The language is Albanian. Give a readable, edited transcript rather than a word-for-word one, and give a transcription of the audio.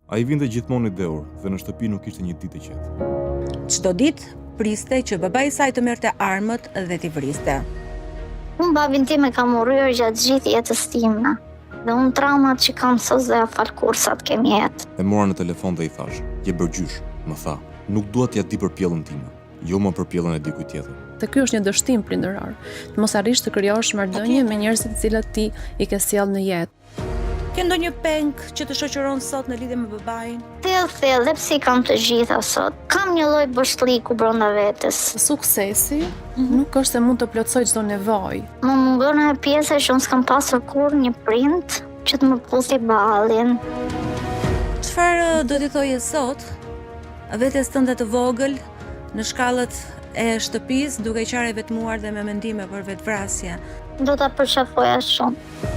Ai vinte gjithmonë I dheur dhe në shtëpi nuk ishte një ditë e qetë. Çdo ditë priste që babai I saj të merrte armët dhe t'i vriste. Unë babin tim e kam urryer gjatë gjithë jetës time. Dhe unë traumat që kam sot dhe fal kursat kemi jetë. E mora në telefon dhe I thash: "Je bërgjysh", më tha. "Nuk dua t'ja di për pjellën time, jo më për pjellën e dikujt tjetër." Dhe ky është një dështim prindëror. Të mos arrish të krijosh marrëdhënie me njerëzit të cilat ti I ke sjellë në jetë. Ke ndonjë peng që të shoqëron sot në lidhje me babain? Thellë, dhe pse I kam të gjitha sot. Kam një lloj bëshlliku brenda vetes. Suksesi nuk është se mund të plotësoj çdo nevojë. Më mungon ajo pjesa që unë s'kam pasur kur një prind që të më puthi ballin. Çfarë do t'i thoje sot vetes tënde të vogël në shkallët e shtëpisë, duke qenë vetmuar dhe me mendime për vetvrasje? Do ta përqafoja shumë.